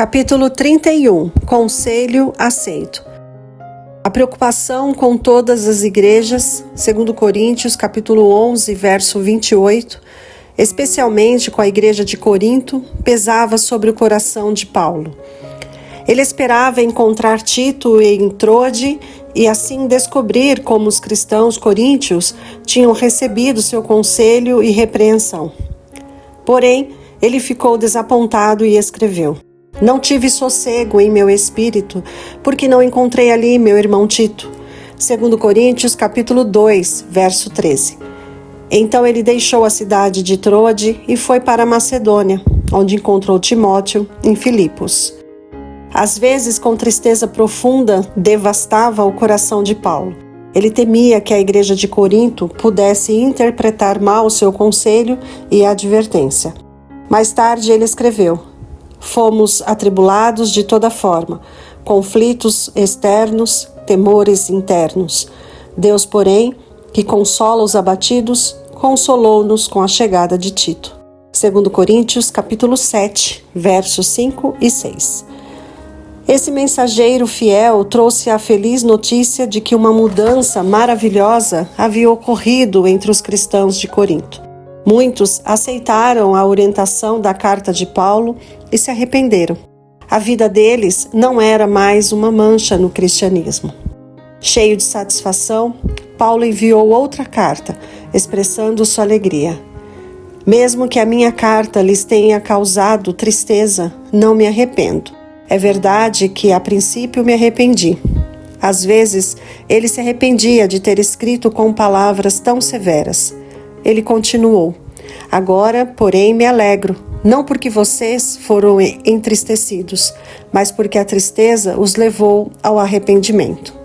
Capítulo 31. Conselho aceito. A preocupação com todas as igrejas, 2 Coríntios, capítulo 11, verso 28, especialmente com a igreja de Corinto, pesava sobre o coração de Paulo. Ele esperava encontrar Tito em Troade e assim descobrir como os cristãos coríntios tinham recebido seu conselho e repreensão. Porém, ele ficou desapontado e escreveu: Não tive sossego em meu espírito, porque não encontrei ali meu irmão Tito. 2 Coríntios, capítulo 2, verso 13. Então ele deixou a cidade de Troade e foi para a Macedônia, onde encontrou Timóteo em Filipos. Às vezes, com tristeza profunda, devastava o coração de Paulo. Ele temia que a igreja de Corinto pudesse interpretar mal o seu conselho e advertência. Mais tarde ele escreveu: Fomos atribulados de toda forma, conflitos externos, temores internos. Deus, porém, que consola os abatidos, consolou-nos com a chegada de Tito. 2 Coríntios, capítulo 7, versos 5 e 6. Esse mensageiro fiel trouxe a feliz notícia de que uma mudança maravilhosa havia ocorrido entre os cristãos de Corinto. Muitos aceitaram a orientação da carta de Paulo e se arrependeram. A vida deles não era mais uma mancha no cristianismo. Cheio de satisfação, Paulo enviou outra carta, expressando sua alegria. Mesmo que a minha carta lhes tenha causado tristeza, não me arrependo. É verdade que a princípio me arrependi. Às vezes, ele se arrependia de ter escrito com palavras tão severas. Ele continuou: Agora, porém, me alegro, não porque vocês foram entristecidos, mas porque a tristeza os levou ao arrependimento.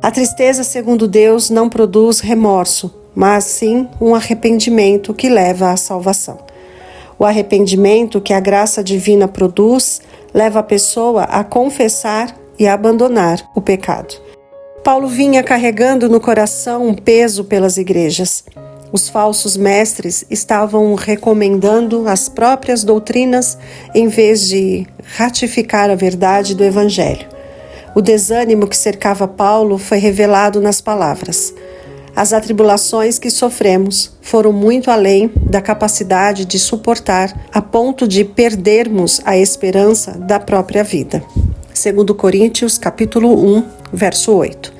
A tristeza, segundo Deus, não produz remorso, mas sim um arrependimento que leva à salvação. O arrependimento que a graça divina produz leva a pessoa a confessar e a abandonar o pecado. Paulo vinha carregando no coração um peso pelas igrejas. Os falsos mestres estavam recomendando as próprias doutrinas em vez de ratificar a verdade do Evangelho. O desânimo que cercava Paulo foi revelado nas palavras: As atribulações que sofremos foram muito além da capacidade de suportar, a ponto de perdermos a esperança da própria vida. 2 Coríntios, capítulo 1, verso 8.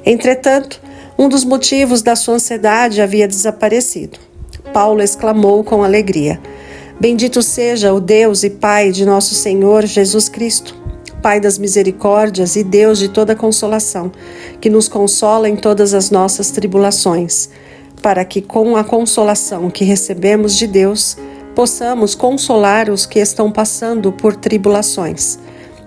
Entretanto, um dos motivos da sua ansiedade havia desaparecido. Paulo exclamou com alegria: Bendito seja o Deus e Pai de nosso Senhor Jesus Cristo, Pai das misericórdias e Deus de toda consolação, que nos consola em todas as nossas tribulações, para que com a consolação que recebemos de Deus, possamos consolar os que estão passando por tribulações.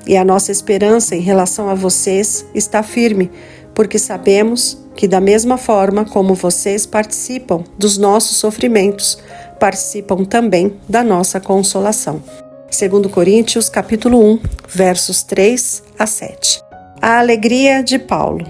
E a nossa esperança em relação a vocês está firme, porque sabemos que da mesma forma como vocês participam dos nossos sofrimentos, participam também da nossa consolação. 2 Coríntios, capítulo 1, versos 3 a 7. A alegria de Paulo.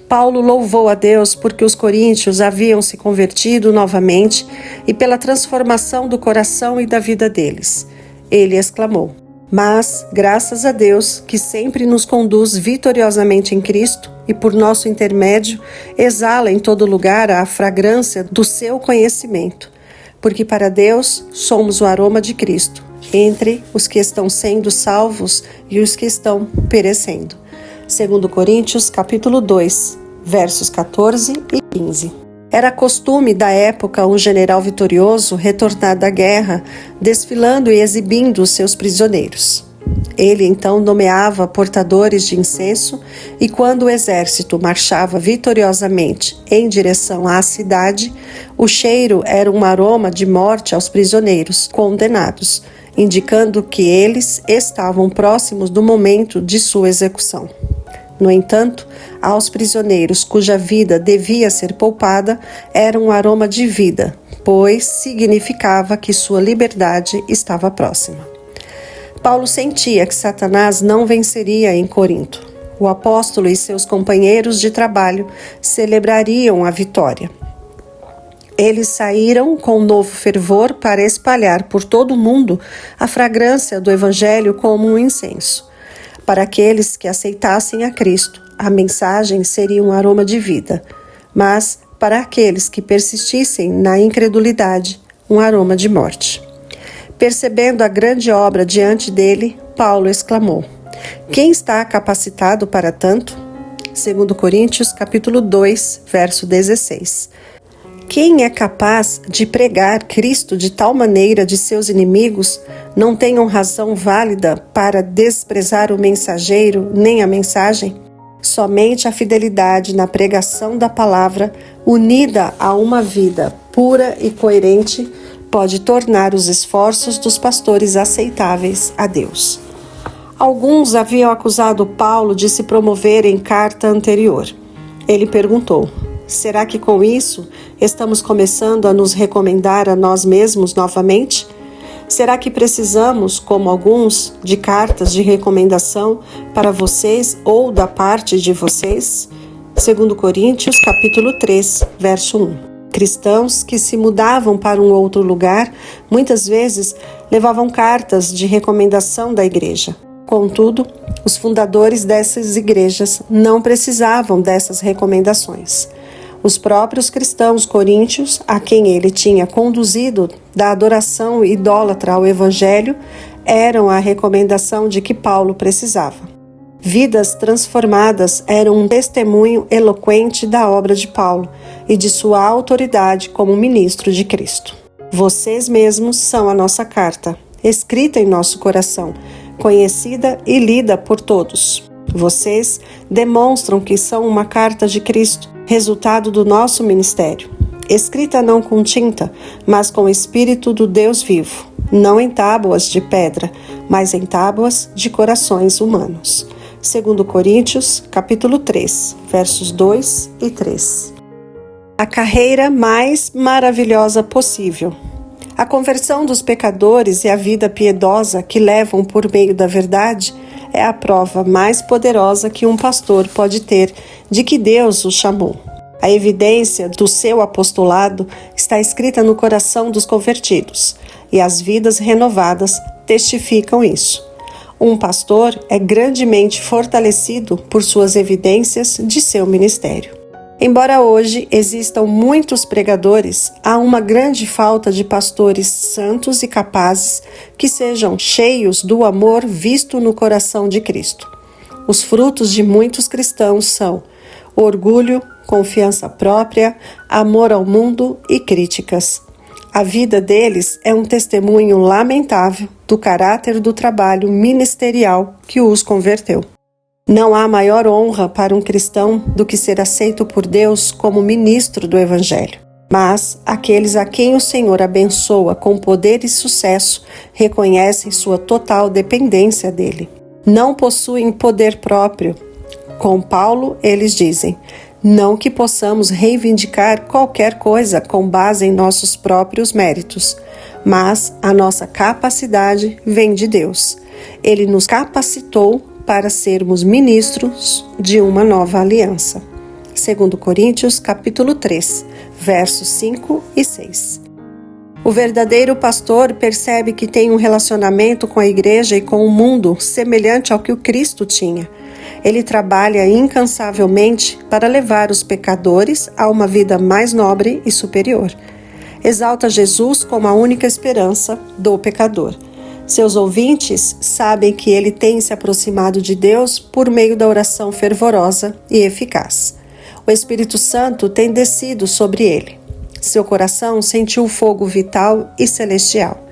Paulo louvou a Deus porque os coríntios haviam se convertido novamente e pela transformação do coração e da vida deles. Ele exclamou: Mas, graças a Deus, que sempre nos conduz vitoriosamente em Cristo e por nosso intermédio exala em todo lugar a fragrância do seu conhecimento, porque para Deus somos o aroma de Cristo, entre os que estão sendo salvos e os que estão perecendo. 2 Coríntios, capítulo 2, versos 14 e 15. Era costume da época um general vitorioso retornar da guerra, desfilando e exibindo os seus prisioneiros. Ele então nomeava portadores de incenso e quando o exército marchava vitoriosamente em direção à cidade, o cheiro era um aroma de morte aos prisioneiros condenados, indicando que eles estavam próximos do momento de sua execução. No entanto, aos prisioneiros cuja vida devia ser poupada, era um aroma de vida, pois significava que sua liberdade estava próxima. Paulo sentia que Satanás não venceria em Corinto. O apóstolo e seus companheiros de trabalho celebrariam a vitória. Eles saíram com novo fervor para espalhar por todo o mundo a fragrância do Evangelho como um incenso. Para aqueles que aceitassem a Cristo, a mensagem seria um aroma de vida, mas para aqueles que persistissem na incredulidade, um aroma de morte. Percebendo a grande obra diante dele, Paulo exclamou: quem está capacitado para tanto? 2 Coríntios capítulo 2, verso 16. Quem é capaz de pregar Cristo de tal maneira de seus inimigos não tenham razão válida para desprezar o mensageiro nem a mensagem? Somente a fidelidade na pregação da palavra, unida a uma vida pura e coerente, pode tornar os esforços dos pastores aceitáveis a Deus. Alguns haviam acusado Paulo de se promover em carta anterior. Ele perguntou: será que com isso estamos começando a nos recomendar a nós mesmos novamente? Será que precisamos, como alguns, de cartas de recomendação para vocês ou da parte de vocês? 2 Coríntios capítulo 3, verso 1. Cristãos que se mudavam para um outro lugar, muitas vezes levavam cartas de recomendação da igreja. Contudo, os fundadores dessas igrejas não precisavam dessas recomendações. Os próprios cristãos coríntios, a quem ele tinha conduzido da adoração idólatra ao Evangelho, eram a recomendação de que Paulo precisava. Vidas transformadas eram um testemunho eloquente da obra de Paulo e de sua autoridade como ministro de Cristo. Vocês mesmos são a nossa carta, escrita em nosso coração, conhecida e lida por todos. Vocês demonstram que são uma carta de Cristo, resultado do nosso ministério, escrita não com tinta, mas com o Espírito do Deus vivo, não em tábuas de pedra, mas em tábuas de corações humanos. 2 Coríntios, capítulo 3, versos 2 e 3. A carreira mais maravilhosa possível. A conversão dos pecadores e a vida piedosa que levam por meio da verdade é a prova mais poderosa que um pastor pode ter de que Deus o chamou. A evidência do seu apostolado está escrita no coração dos convertidos, e as vidas renovadas testificam isso. Um pastor é grandemente fortalecido por suas evidências de seu ministério. Embora hoje existam muitos pregadores, há uma grande falta de pastores santos e capazes que sejam cheios do amor visto no coração de Cristo. Os frutos de muitos cristãos são orgulho, confiança própria, amor ao mundo e críticas. A vida deles é um testemunho lamentável do caráter do trabalho ministerial que os converteu. Não há maior honra para um cristão do que ser aceito por Deus como ministro do Evangelho. Mas aqueles a quem o Senhor abençoa com poder e sucesso reconhecem sua total dependência dele. Não possuem poder próprio. Com Paulo, eles dizem: não que possamos reivindicar qualquer coisa com base em nossos próprios méritos, mas a nossa capacidade vem de Deus. Ele nos capacitou para sermos ministros de uma nova aliança. 2 Coríntios capítulo 3, versos 5 e 6. O verdadeiro pastor percebe que tem um relacionamento com a igreja e com o mundo semelhante ao que o Cristo tinha. Ele trabalha incansavelmente para levar os pecadores a uma vida mais nobre e superior. Exalta Jesus como a única esperança do pecador. Seus ouvintes sabem que ele tem se aproximado de Deus por meio da oração fervorosa e eficaz. O Espírito Santo tem descido sobre ele. Seu coração sentiu o fogo vital e celestial.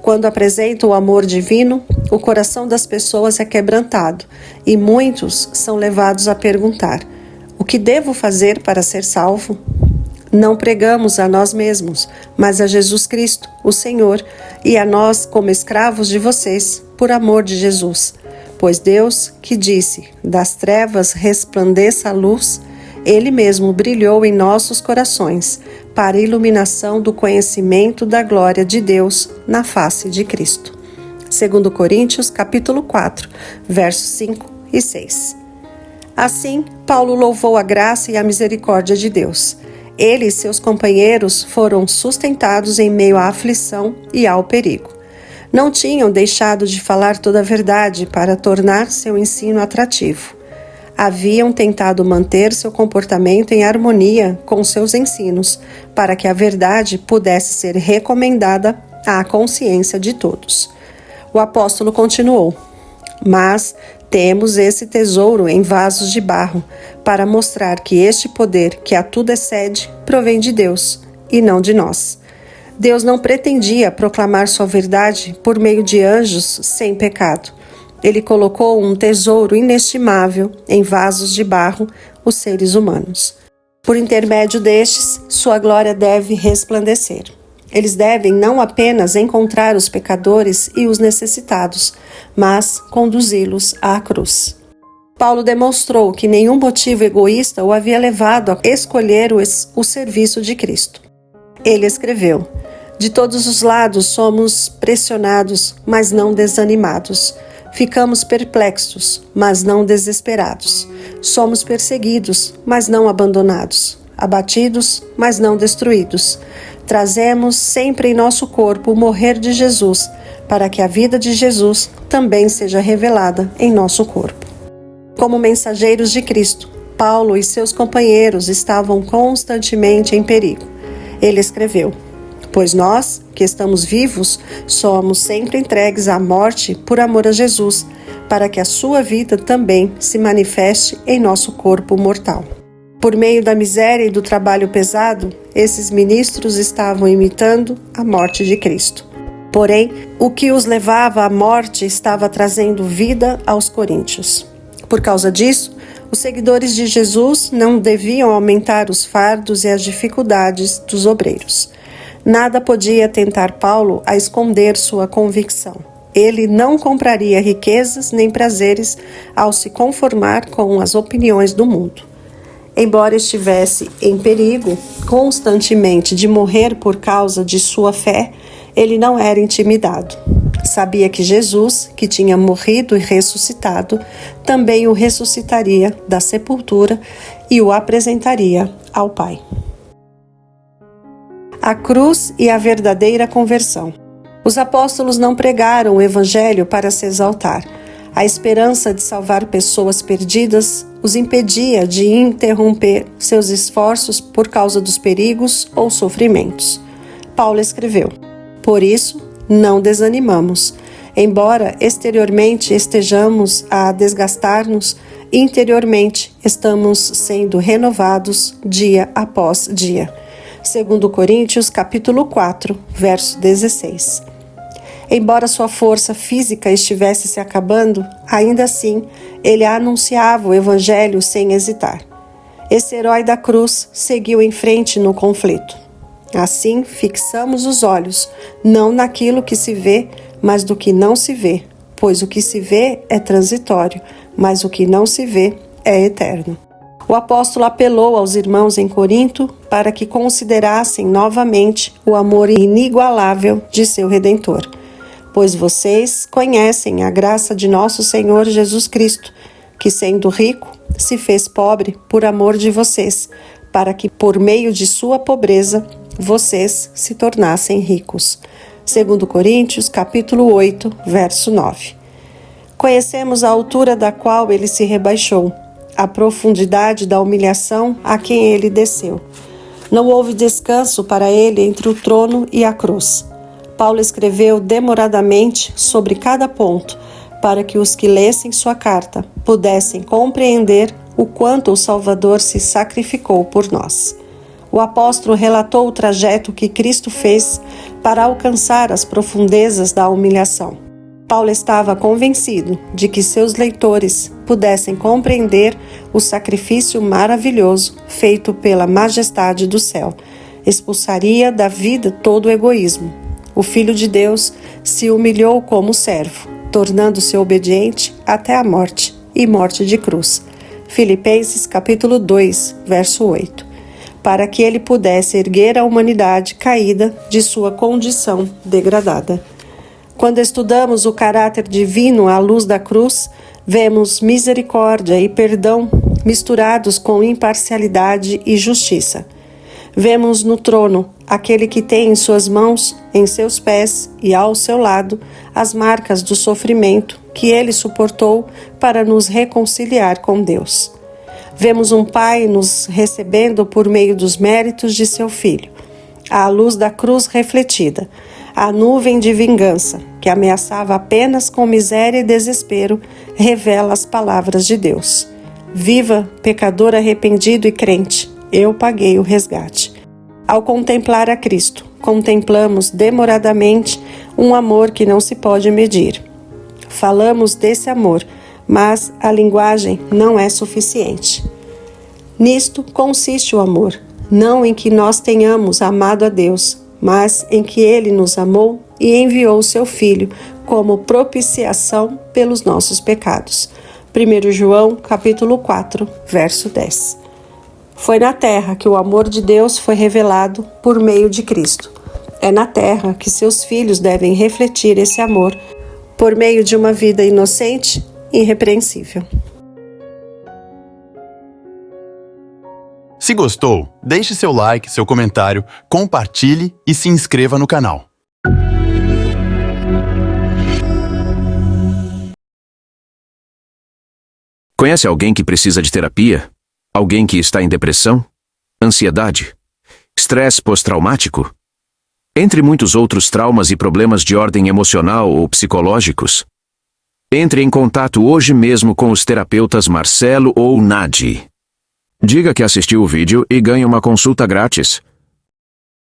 Quando apresenta o amor divino, o coração das pessoas é quebrantado e muitos são levados a perguntar: o que devo fazer para ser salvo? Não pregamos a nós mesmos, mas a Jesus Cristo, o Senhor, e a nós como escravos de vocês, por amor de Jesus. Pois Deus, que disse: das trevas resplandeça a luz, Ele mesmo brilhou em nossos corações, para a iluminação do conhecimento da glória de Deus na face de Cristo. 2 Coríntios capítulo 4, versos 5 e 6. Assim, Paulo louvou a graça e a misericórdia de Deus. Ele e seus companheiros foram sustentados em meio à aflição e ao perigo. Não tinham deixado de falar toda a verdade para tornar seu ensino atrativo. Haviam tentado manter seu comportamento em harmonia com seus ensinos, para que a verdade pudesse ser recomendada à consciência de todos. O apóstolo continuou: mas temos esse tesouro em vasos de barro, para mostrar que este poder, que a tudo excede, provém de Deus, e não de nós. Deus não pretendia proclamar sua verdade por meio de anjos sem pecado. Ele colocou um tesouro inestimável em vasos de barro, os seres humanos. Por intermédio destes, sua glória deve resplandecer. Eles devem não apenas encontrar os pecadores e os necessitados, mas conduzi-los à cruz. Paulo demonstrou que nenhum motivo egoísta o havia levado a escolher o serviço de Cristo. Ele escreveu: de todos os lados somos pressionados, mas não desanimados. Ficamos perplexos, mas não desesperados. Somos perseguidos, mas não abandonados. Abatidos, mas não destruídos. Trazemos sempre em nosso corpo o morrer de Jesus, para que a vida de Jesus também seja revelada em nosso corpo. Como mensageiros de Cristo, Paulo e seus companheiros estavam constantemente em perigo. Ele escreveu: pois nós, que estamos vivos, somos sempre entregues à morte por amor a Jesus, para que a sua vida também se manifeste em nosso corpo mortal. Por meio da miséria e do trabalho pesado, esses ministros estavam imitando a morte de Cristo. Porém, o que os levava à morte estava trazendo vida aos coríntios. Por causa disso, os seguidores de Jesus não deviam aumentar os fardos e as dificuldades dos obreiros. Nada podia tentar Paulo a esconder sua convicção. Ele não compraria riquezas nem prazeres ao se conformar com as opiniões do mundo. Embora estivesse em perigo constantemente de morrer por causa de sua fé, ele não era intimidado. Sabia que Jesus, que tinha morrido e ressuscitado, também o ressuscitaria da sepultura e o apresentaria ao Pai. A cruz e a verdadeira conversão. Os apóstolos não pregaram o evangelho para se exaltar. A esperança de salvar pessoas perdidas os impedia de interromper seus esforços por causa dos perigos ou sofrimentos. Paulo escreveu: por isso, não desanimamos. Embora exteriormente estejamos a desgastar-nos, interiormente estamos sendo renovados dia após dia. 2 Coríntios, capítulo 4, verso 16. Embora sua força física estivesse se acabando, ainda assim, ele anunciava o evangelho sem hesitar. Esse herói da cruz seguiu em frente no conflito. Assim, fixamos os olhos, não naquilo que se vê, mas do que não se vê, pois o que se vê é transitório, mas o que não se vê é eterno. O apóstolo apelou aos irmãos em Corinto para que considerassem novamente o amor inigualável de seu Redentor, pois vocês conhecem a graça de nosso Senhor Jesus Cristo, que sendo rico, se fez pobre por amor de vocês, para que por meio de sua pobreza vocês se tornassem ricos. 2 Coríntios, capítulo 8, verso 9. Conhecemos a altura da qual ele se rebaixou, a profundidade da humilhação a quem ele desceu. Não houve descanso para ele entre o trono e a cruz. Paulo escreveu demoradamente sobre cada ponto, para que os que lessem sua carta pudessem compreender o quanto o Salvador se sacrificou por nós. O apóstolo relatou o trajeto que Cristo fez para alcançar as profundezas da humilhação. Paulo estava convencido de que seus leitores pudessem compreender o sacrifício maravilhoso feito pela majestade do céu. Expulsaria da vida todo o egoísmo. O Filho de Deus se humilhou como servo, tornando-se obediente até a morte e morte de cruz. Filipenses capítulo 2, verso 8. Para que ele pudesse erguer a humanidade caída de sua condição degradada. Quando estudamos o caráter divino à luz da cruz, vemos misericórdia e perdão misturados com imparcialidade e justiça. Vemos no trono aquele que tem em suas mãos, em seus pés e ao seu lado as marcas do sofrimento que ele suportou para nos reconciliar com Deus. Vemos um Pai nos recebendo por meio dos méritos de seu Filho, à luz da cruz refletida, a nuvem de vingança, que ameaçava apenas com miséria e desespero, revela as palavras de Deus. Viva, pecador arrependido e crente, eu paguei o resgate. Ao contemplar a Cristo, contemplamos demoradamente um amor que não se pode medir. Falamos desse amor, mas a linguagem não é suficiente. Nisto consiste o amor, não em que nós tenhamos amado a Deus, mas em que Ele nos amou e enviou o seu Filho como propiciação pelos nossos pecados. 1 João, capítulo 4, verso 10. Foi na terra que o amor de Deus foi revelado por meio de Cristo. É na terra que seus filhos devem refletir esse amor por meio de uma vida inocente e irrepreensível. Se gostou, deixe seu like, seu comentário, compartilhe e se inscreva no canal. Conhece alguém que precisa de terapia? Alguém que está em depressão? Ansiedade? Estresse pós-traumático? Entre muitos outros traumas e problemas de ordem emocional ou psicológicos? Entre em contato hoje mesmo com os terapeutas Marcelo ou Nadi. Diga que assistiu o vídeo e ganhe uma consulta grátis.